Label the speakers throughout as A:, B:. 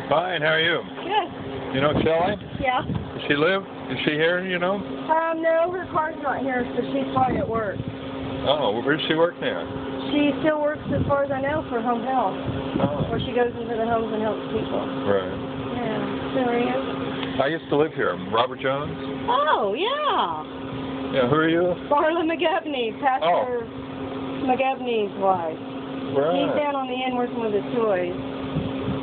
A: Fine, how are you?
B: Good.
A: You know Shelley?
B: Yeah.
A: Does she live? Is she here, you know?
B: No, her car's not here, so she's probably at work.
A: Oh, well, where does she work now?
B: She still works, as far as I know, for home health.
A: Oh.
B: Where she goes into the homes and helps people.
A: Right.
B: Yeah. So are you?
A: I used to live here. Robert Jones?
B: Oh, yeah.
A: Yeah, who are you?
B: Barla McGivney, Pastor McGivney's wife.
A: Right.
B: He's down on the end working with his toys.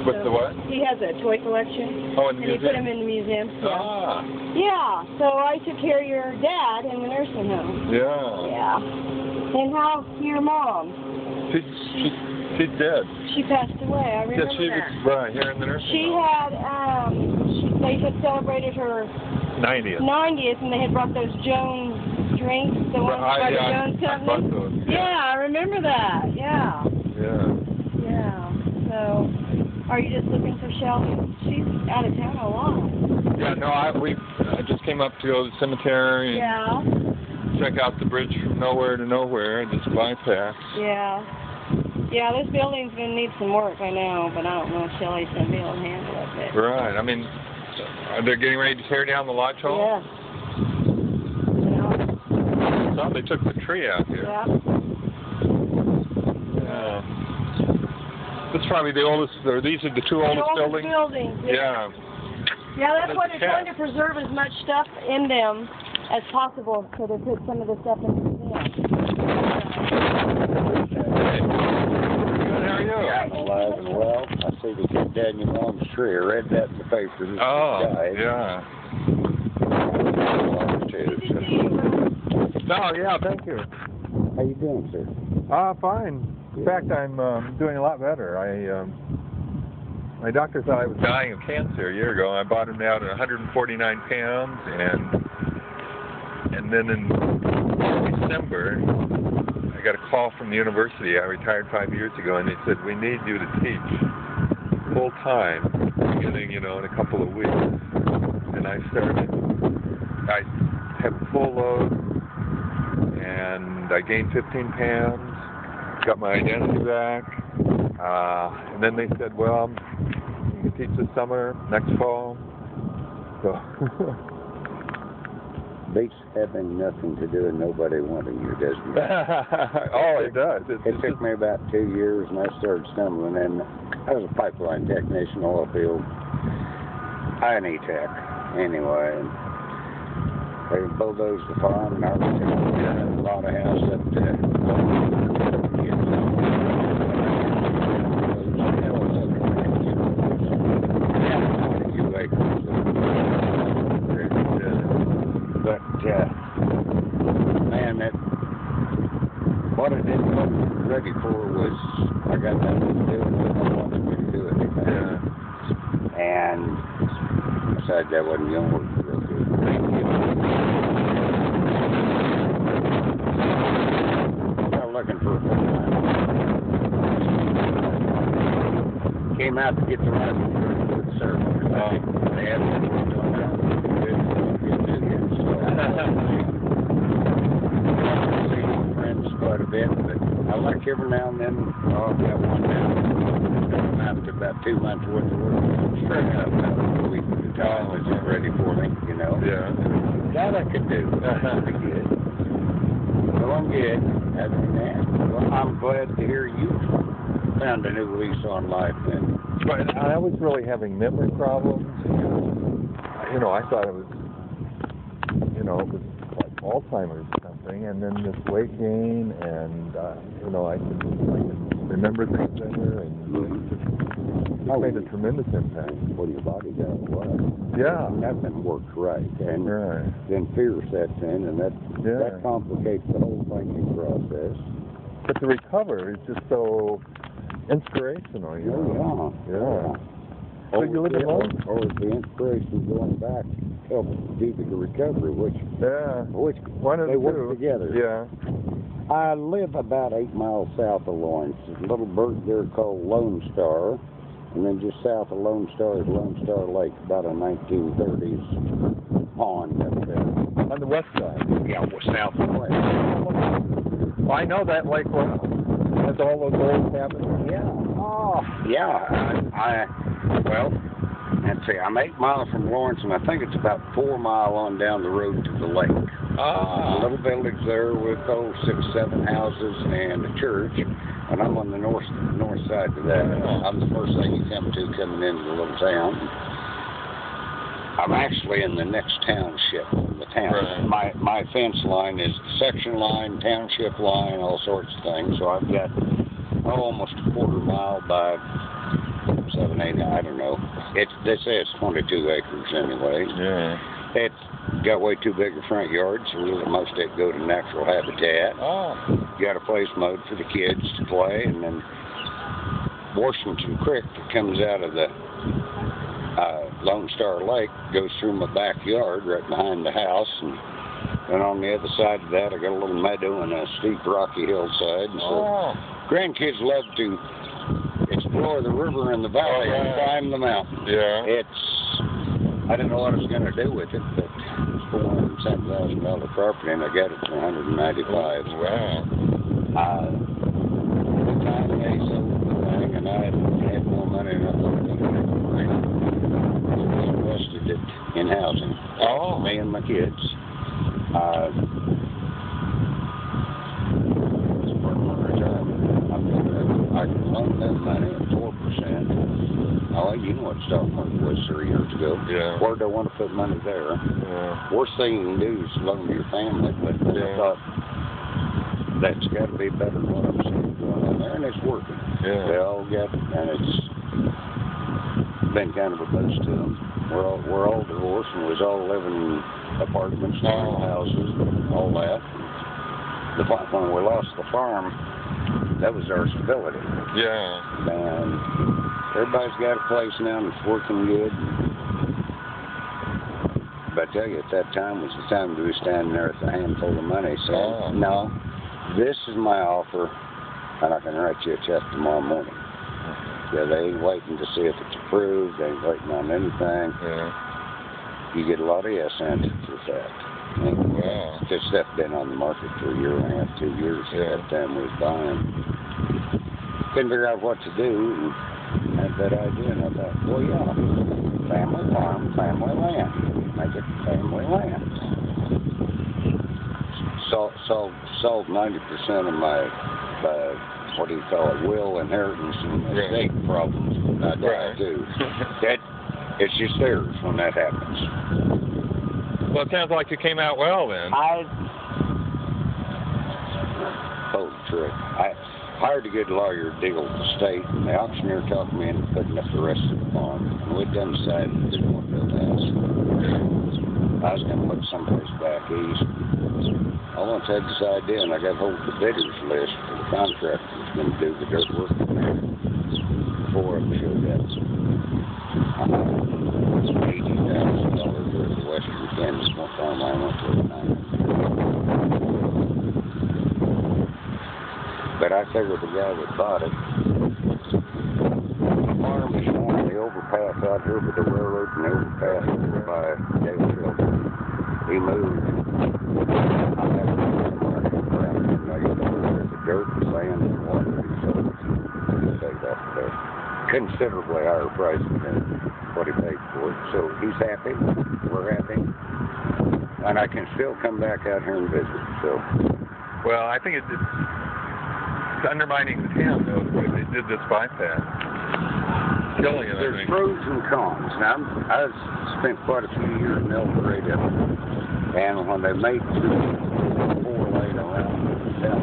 A: With the what?
B: He has a toy collection.
A: Oh, in the
B: and
A: museum?
B: he put them in the museum. Yeah.
A: Ah.
B: Yeah, so I took care of your dad in the nursing home.
A: Yeah.
B: Yeah. And how's your mom?
A: She's dead.
B: She passed away, I remember
A: Yeah, she was right here in the nursing
B: She
A: home.
B: had, they had celebrated her 90th, and they had brought those Jones drinks, the ones by the Jones Company.
A: I bought those,
B: yeah, I remember that, yeah.
A: Yeah.
B: Yeah, so, are you just looking for Shelly? She's out of town a lot.
A: Yeah, no, I just came up to go to the cemetery and check out the bridge from nowhere to nowhere, this bypass.
B: Yeah. Yeah, this building's going to need some work, I know, but I don't know if Shelly's going to be able to handle it.
A: Right. I mean, are they getting ready to tear down the lodge hall?
B: Yes. Yeah.
A: Oh, they took the tree out here.
B: Yeah.
A: Yeah. This is probably the oldest, or these are the two oldest buildings?
B: Yeah. Yeah, that's why they're trying to preserve as much stuff in them as possible, so they put some of the stuff in the museum.
C: I'm alive and well. I see the kid dead in your mom's tree. I read that in the paper.
A: Yeah. Oh, yeah, thank you.
C: How you doing, sir?
A: Fine. In fact, I'm doing a lot better. My doctor thought I was dying of cancer a year ago. I bought him out at 149 pounds, and then in December, I got a call from the university. I retired 5 years ago, and they said, we need you to teach full time, beginning, in a couple of weeks. And I started. I had full load, and I gained 15 pounds, got my identity back, and then they said, well, you can teach this summer, next fall. So.
C: Beats having nothing to do and nobody wanting you, doesn't it?
A: Oh, it does.
C: It took me about 2 years, and I started stumbling. And I was a pipeline technician, oil field, I&E tech, anyway. And they bulldozed the farm, and I was a lot of house up there. But, man, what I didn't wasn't ready for was, I got nothing to do with it. I wanted me to do anything. Yeah. And I decided that wasn't going to work real good. I was looking for a full-time. Came out to get the license for the service. They had me doing that. Quite a bit, but I like every now and then. I've got one now. After about 2 months worth of work, straight out about a week at a time, was just ready for me,
A: Yeah.
C: That I could do. Pretty good. So I'm good. Other than that, well, I'm glad to hear you found a new lease on life. And
A: but I was really having memory problems. I thought it was, it was like Alzheimer's or something, and then this weight gain, and I could remember things better, and it just made a tremendous impact.
C: Well, your body got well.
A: Yeah.
C: Nothing works right, and then fear sets in, and that complicates the whole thinking process.
A: But to recover is just so inspirational, Yeah. So you live alone?
C: Or the inspiration going back helps deep the recovery, which
A: one of
C: they work together.
A: Yeah.
C: I live about 8 miles south of Lawrence. There's a little burg there called Lone Star, and then just south of Lone Star is Lone Star Lake, about a 1930s pond up there.
A: On the west side?
C: Yeah, south of the lake.
A: Well, I know that lake well. Has all those old cabins?
C: Yeah. Oh, yeah. Well, let's see, I'm 8 miles from Lawrence, and I think it's about 4 miles on down the road to the lake. A little village there with 6, 7 houses and a church, and I'm on the north side of that. I'm the first thing you come to coming into the little town. I'm actually in the next township from the town.
A: Right.
C: My fence line is the section line, township line, all sorts of things. So I've got almost a quarter mile by 7, 8, I don't know. They say it's 22 acres anyway.
A: Yeah.
C: It's got way too big a front yard, so we let most of it go to natural habitat. Got a place mode for the kids to play, and then Washington Creek that comes out of the Lone Star Lake goes through my backyard right behind the house, and then on the other side of that I got a little meadow and a steep rocky hillside, and so grandkids love to explore the river and the valley and climb the mountain.
A: Yeah.
C: I didn't know what I was going to do with it, but it's $407,000 property, and I got it for $195,000.
A: Wow.
C: The time they sold the thing, and I had more money than I thought I was going to make. I invested it in housing. Me and my kids. It's part of my retirement. I can loan them money at 4%. Oh, you know what stock market was 3 years ago.
A: Yeah.
C: Where do I want to put money there?
A: Yeah.
C: Worst thing you can do is loan to your family, but I thought that's got to be better than what I'm seeing going on there, and it's working.
A: Yeah.
C: They all got, and it's been kind of a boost to them. We're all divorced, and we was all living in apartments, houses, all that. When we lost the farm, that was our stability.
A: Yeah.
C: And everybody's got a place now and it's working good. But I tell you, at that time was the time to be standing there with a handful of money saying, no, this is my offer, and I can write you a check tomorrow morning. Yeah, they ain't waiting to see if it's approved. They ain't waiting on anything.
A: Yeah.
C: You get a lot of yes answers with that.
A: Wow.
C: This stuff been on the market for a year and a half, 2 years at that time we was buying. Couldn't figure out what to do, and had that idea, and I thought, well, yeah, family farm, family land. Make it family land. Solved 90% of my, what do you call it, will, inheritance, and estate problems I die too. It's just theirs when that happens.
A: Well, it sounds like you came out well then.
C: Told the truth. I hired a good lawyer to deal with the state, and the auctioneer talked me into putting up the rest of the farm. And we'd done decided we didn't want to build a house. I was going to look someplace back east. I once had this idea, and I got hold of the bidders list for the contractor who's going to do the dirt work in there. 4 of them showed up. $80,000 worth of Western Kansas farmland went to a time. But I figured the guy that bought it, the farm is on the overpass out here with the railroad and the overpass over by Dale Shelter. He moved. I had to mark it around him. I got the dirt, the sand, and the water. He stayed up there. Considerably higher price than what he paid for it. So he's happy. We're happy. And I can still come back out here and visit. So.
A: Well, I think it's undermining the town, though, the way they did this bypass. Killing it,
C: There's pros and cons. Now, I've spent quite a few years in El Dorado, and when they made 4-lane around down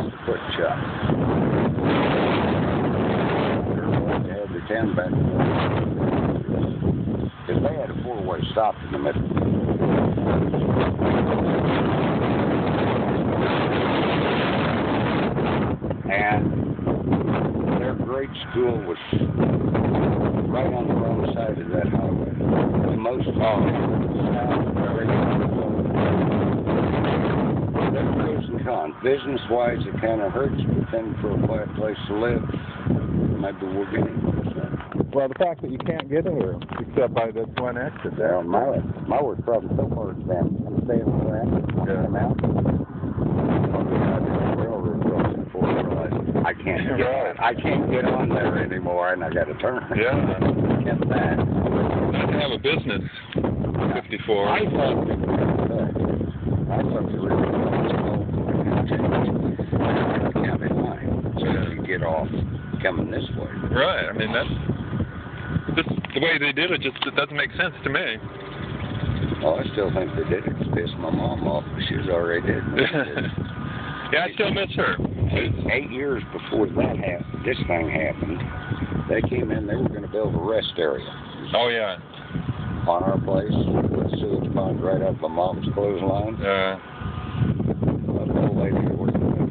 C: the foot shot. They had their town back because they had a 4-way stop in the middle. And their grade school was right on the wrong side of that highway. The most there are pros and cons. Business-wise, it kind of hurts, but then for a quiet place to live, maybe we'll get it.
A: Well, the fact that you can't get here except by this one exit there.
C: Well, my worst problem so far is I'm staying where I'm at. I'm out. Railroad crossing 4 hours. I can't get on there anymore, and I got to turn.
A: Yeah.
C: Get that.
A: Not to have a business. 54.
C: I thought we were county line, so you get off coming this way.
A: Right. I mean, that's just the way they did it. Just it doesn't make sense to me.
C: Well, I still think they did it to piss my mom off, but she was already dead.
A: Yeah, I still miss her.
C: 8 years before that happened, this thing happened, they came in, they were going to build a rest area.
A: Oh, yeah.
C: On our place, with a sewage pond right up my mom's clothesline. Well, the old lady working with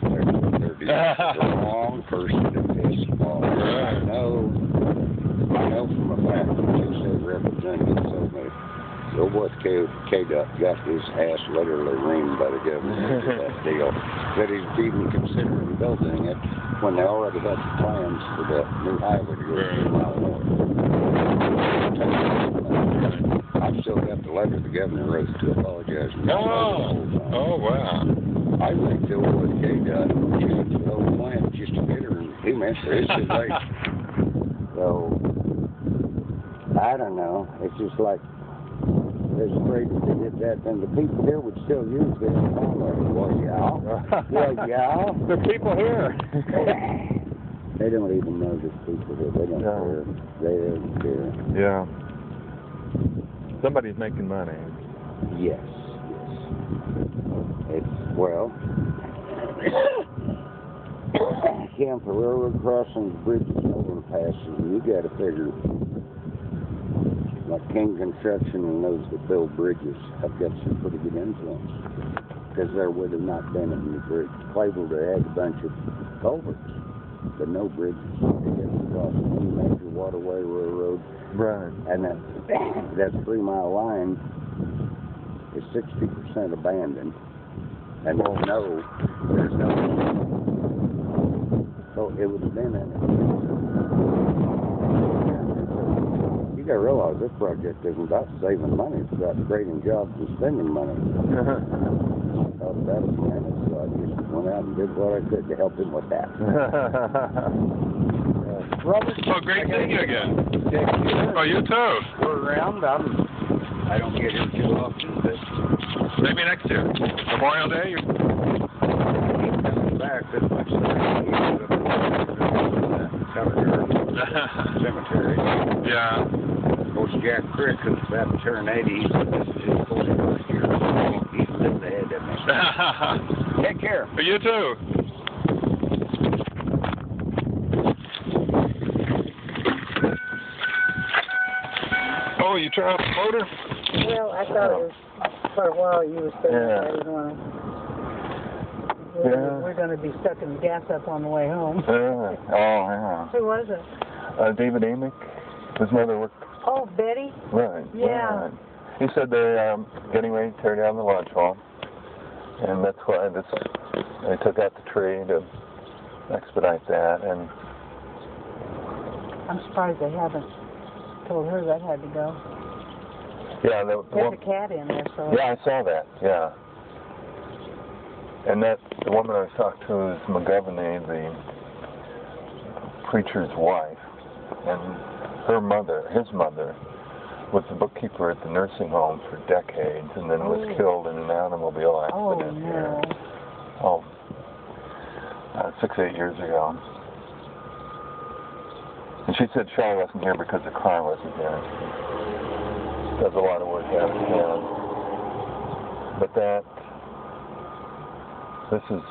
C: there, the wrong person to piss them off. I know from a fact that you said representative told me, the old boy K-Duck got his ass literally reamed by the government for that deal. That he's even considering building it when they already got the plans for the new highway to go 3 mile north. I've still got the letter the governor wrote to apologize.
A: Oh, wow.
C: I think the old boy K-Duck changed the old plan just to get her, and he meant for his late. So, I don't know. It's just like, they're afraid if they did that, then the people here would still use this. Well, yeah.
A: The people here.
C: They don't even know the people here. They don't care. They don't care.
A: Yeah. Somebody's making money.
C: Yes. It's, well, Camp, the railroad crossings, bridges, and overpasses, and you got to figure, like King Construction and those that build bridges have got some pretty good influence, because there would have not been any bridge. Clayville, they had a bunch of culverts, but no bridges. They get across any major waterway, railroad.
A: Right.
C: And that 3 mile line is 60% abandoned, and there's no. So it would have been in it. You got to realize this project isn't about saving money; it's about creating jobs and spending money. I thought about it for a minute, so I just went out and did what I could to help him with that. Robert,
A: oh, great seeing you again. Oh, you too.
C: We're around. I don't get here too often, but
A: maybe next year. Memorial Day?
C: He's coming back this much cemetery.
A: Yeah.
C: Of course, Jack Crick is about to turn 80. This is his 41st year. He's lived ahead of me. Take care.
A: You too. Oh, you turned off the motor?
B: Well, I thought it was for a while you were saying I didn't want to. We're going to be sucking gas up on the way home.
A: Yeah.
B: Who was it?
A: David Amick. His mother worked.
B: Oh, Betty?
A: Right.
B: Yeah.
A: Right. He said they're getting ready to tear down the lodge hall. And that's why they took out the tree to expedite that. And
B: I'm surprised they haven't told her that had to go.
A: Yeah,
B: there's a cat in there, so.
A: Yeah, I saw that. Yeah. And the woman I was talking to is McGoverney, the preacher's wife, and his mother, was the bookkeeper at the nursing home for decades, and then was killed in an automobile accident here. Oh, 6-8 years ago. And she said Shaw wasn't here because the car wasn't here. She does a lot of work out of town. But this is,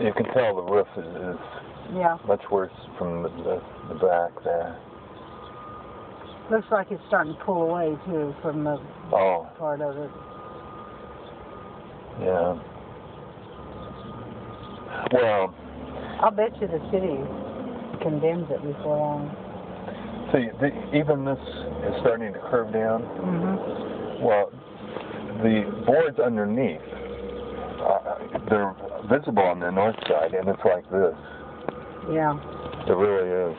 A: you can tell the roof is much worse from the back there.
B: Looks like it's starting to pull away, too, from the part of it.
A: Yeah. Well,
B: I'll bet you the city condemns it before long.
A: See, even this is starting to curve down.
B: Mm-hmm.
A: Well, the boards underneath, they're visible on the north side, and it's like this.
B: Yeah.
A: It really is.